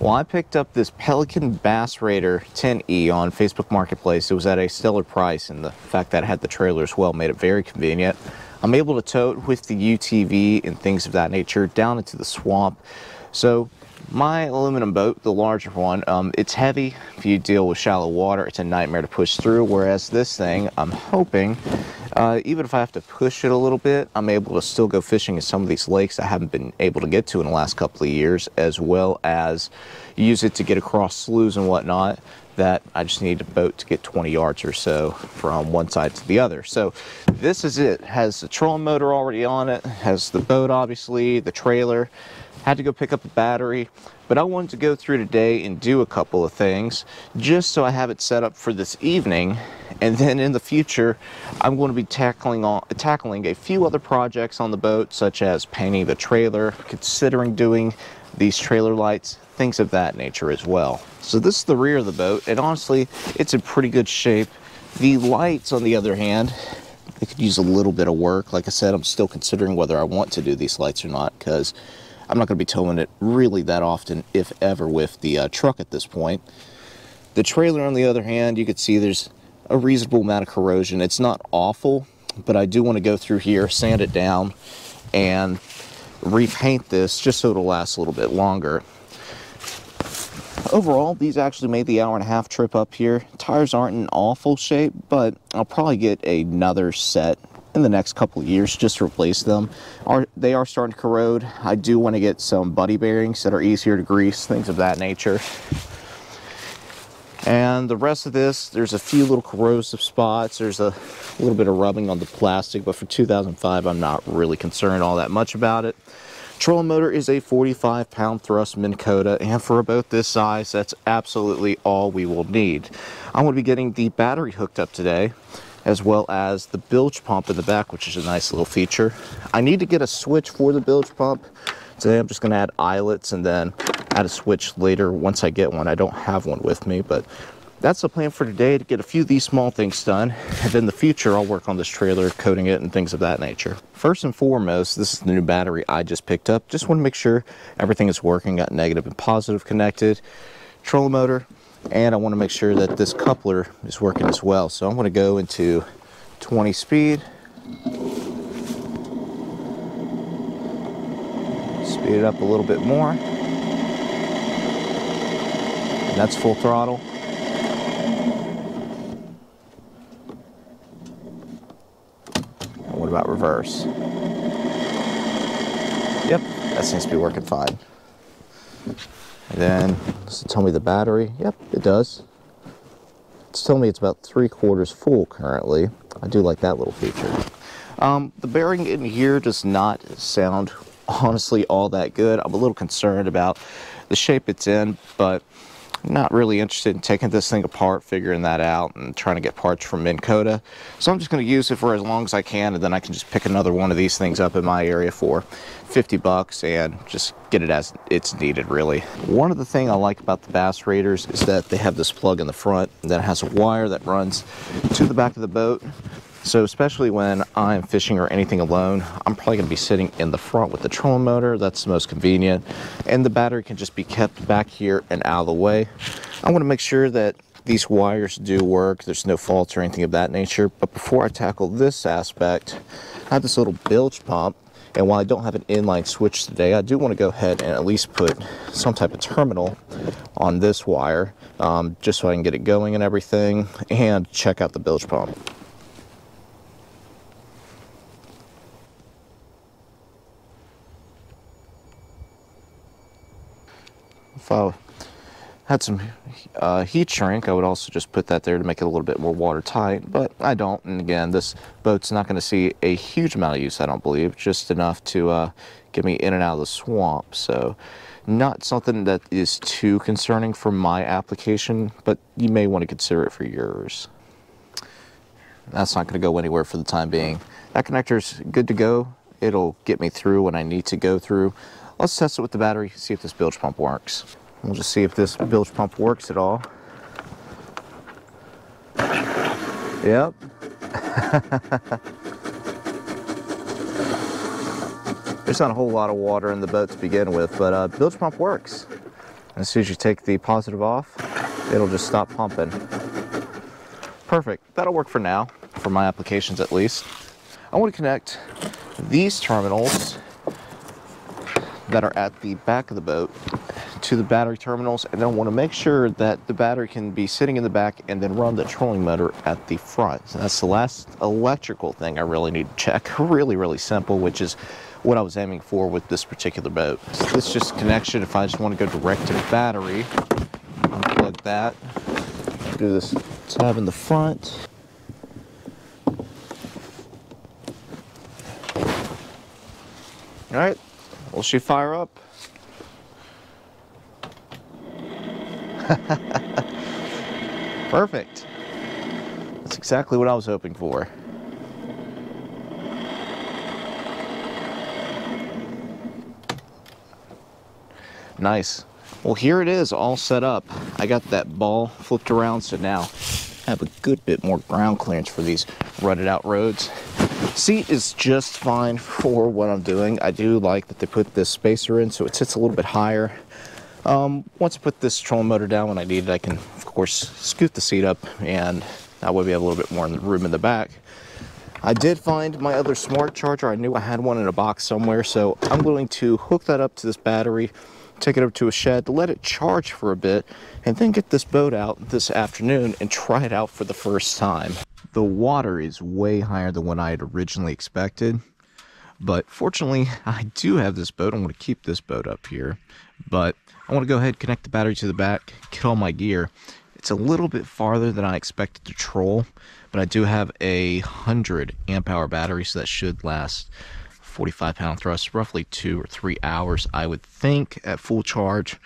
Well, I picked up this Pelican Bass Raider 10E on Facebook Marketplace. It was at a stellar price, and the fact that it had the trailer as well made it very convenient. I'm able to tow it with the UTV and things of that nature down into the swamp. So my aluminum boat, the larger one, it's heavy. If you deal with shallow water, it's a nightmare to push through, whereas this thing, I'm hoping, even if I have to push it a little bit, I'm able to still go fishing in some of these lakes I haven't been able to get to in the last couple of years, as well as use it to get across sloughs and whatnot that I just need a boat to get 20 yards or so from one side to the other. So this is it. Has the trolling motor already on it, has the boat obviously, the trailer. Had to go pick up a battery, but I wanted to go through today and do a couple of things just so I have it set up for this evening, and then in the future I'm going to be tackling a few other projects on the boat, such as painting the trailer, considering doing these trailer lights, things of that nature as well. So this is the rear of the boat, and honestly it's in pretty good shape. The lights, on the other hand, they could use a little bit of work. Like I said, I'm still considering whether I want to do these lights or not, because I'm not going to be towing it really that often, if ever, with the truck at this point. The trailer, on the other hand, you can see there's a reasonable amount of corrosion. It's not awful, but I do want to go through here, sand it down, and repaint this just so it'll last a little bit longer. Overall, these actually made the hour-and-a-half trip up here. Tires aren't in awful shape, but I'll probably get another set in the next couple of years just to replace them. They are starting to corrode. I do want to get some buddy bearings that are easier to grease, things of that nature. And the rest of this, there's a few little corrosive spots. There's a little bit of rubbing on the plastic, but for 2005, I'm not really concerned all that much about it. Trolling motor is a 45-pound thrust Minn Kota, and for a boat this size, that's absolutely all we will need. I'm going to be getting the battery hooked up today, as well as the bilge pump in the back, which is a nice little feature. I need to get a switch for the bilge pump. Today I'm just going to add eyelets and then add a switch later once I get one. I don't have one with me, but that's the plan for today, to get a few of these small things done, and then in the future I'll work on this trailer, coating it and things of that nature. First and foremost, this is the new battery I just picked up. Just want to make sure everything is working, got negative and positive connected, trolling motor, and I want to make sure that this coupler is working as well. So I'm going to go into 20 speed, speed it up a little bit more, and that's full throttle. And what about reverse? Yep, that seems to be working fine. And then, does it tell me the battery? Yep, it does. It's telling me it's about 3/4 full currently. I do like that little feature. The bearing in here does not sound, honestly, all that good. I'm a little concerned about the shape it's in, but I'm not really interested in taking this thing apart, figuring that out, and trying to get parts from Minn Kota. So I'm just going to use it for as long as I can, and then I can just pick another one of these things up in my area for 50 bucks and just get it as it's needed, really. One of the things I like about the Bass Raiders is that they have this plug in the front that has a wire that runs to the back of the boat. So especially when I'm fishing or anything alone, I'm probably going to be sitting in the front with the trolling motor. That's the most convenient. And the battery can just be kept back here and out of the way. I want to make sure that these wires do work. There's no faults or anything of that nature. But before I tackle this aspect, I have this little bilge pump. And while I don't have an inline switch today, I do want to go ahead and at least put some type of terminal on this wire, just so I can get it going and everything, and check out the bilge pump. If I had some heat shrink, I would also just put that there to make it a little bit more watertight, but I don't. And again, this boat's not going to see a huge amount of use, I don't believe, just enough to get me in and out of the swamp. So not something that is too concerning for my application, but you may want to consider it for yours. That's not going to go anywhere for the time being. That connector's good to go. It'll get me through when I need to go through. Let's test it with the battery, see if this bilge pump works. We'll just see if this bilge pump works at all. Yep. There's not a whole lot of water in the boat to begin with, but bilge pump works. As soon as you take the positive off, it'll just stop pumping. Perfect. That'll work for now, for my applications at least. I want to connect these terminals that are at the back of the boat to the battery terminals, and then I want to make sure that the battery can be sitting in the back and then run the trolling motor at the front. So that's the last electrical thing I really need to check. Really simple, which is what I was aiming for with this particular boat. So this is just connection. If I just want to go direct to the battery, unplug that, do this tab in the front. All right, will she fire up? Perfect. That's exactly what I was hoping for. Nice. Well, here it is, all set up. I got that ball flipped around, so now I have a good bit more ground clearance for these rutted out roads. Seat is just fine for what I'm doing. I do like that they put this spacer in so it sits a little bit higher. Once I put this trolling motor down when I need it, I can, of course, scoot the seat up, and that way we have a little bit more room in the back. I did find my other smart charger. I knew I had one in a box somewhere, so I'm going to hook that up to this battery, take it up to a shed, let it charge for a bit, and then get this boat out this afternoon and try it out for the first time. The water is way higher than what I had originally expected, but fortunately I do have this boat. I'm going to keep this boat up here, but I want to go ahead and connect the battery to the back, get all my gear. It's a little bit farther than I expected to troll, but I do have a 100 amp hour battery, so that should last 45 pound thrust, roughly 2 or 3 hours, I would think, at full charge.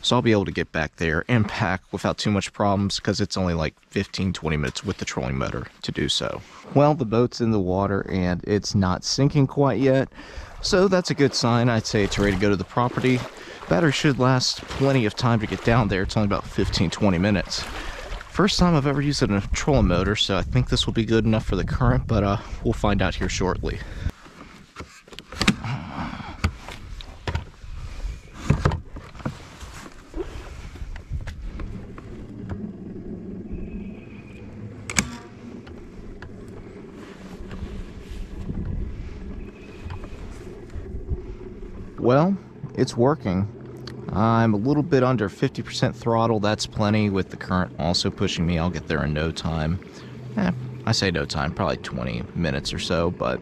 So I'll be able to get back there and pack without too much problems, because it's only like 15-20 minutes with the trolling motor to do so. Well, the boat's in the water and it's not sinking quite yet, so that's a good sign. I'd say it's ready to go to the property. Battery should last plenty of time to get down there. It's only about 15-20 minutes. First time I've ever used a trolling motor, so I think this will be good enough for the current, but we'll find out here shortly. Well, it's working. I'm a little bit under 50% throttle. That's plenty. With the current also pushing me, I'll get there in no time. I say no time, probably 20 minutes or so, but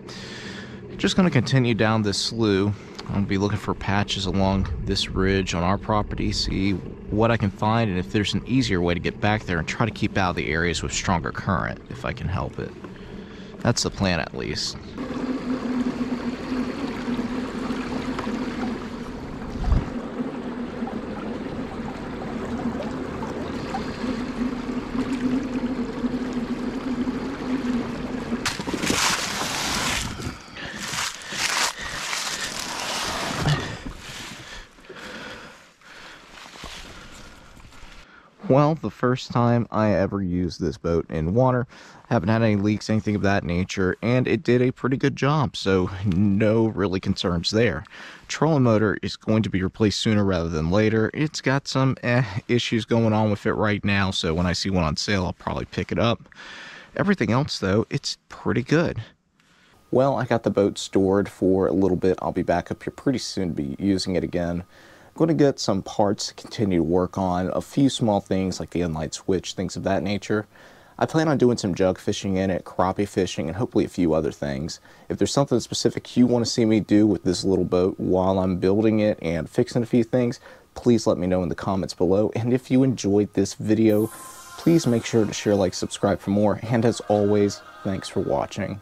just going to continue down this slough. I'll be looking for patches along this ridge on our property, see what I can find, and if there's an easier way to get back there, and try to keep out of the areas with stronger current if I can help it. That's the plan, at least. Well, the first time I ever used this boat in water, haven't had any leaks, anything of that nature, and it did a pretty good job, so no really concerns there. Trolling motor is going to be replaced sooner rather than later. It's got some issues going on with it right now, so when I see one on sale, I'll probably pick it up. Everything else, though, it's pretty good. Well, I got the boat stored for a little bit. I'll be back up here pretty soon to be using it again. I'm going to get some parts to continue to work on, a few small things like the inlight switch, things of that nature. I plan on doing some jug fishing in it, crappie fishing, and hopefully a few other things. If there's something specific you want to see me do with this little boat while I'm building it and fixing a few things, please let me know in the comments below. And if you enjoyed this video, please make sure to share, like, subscribe for more. And as always, thanks for watching.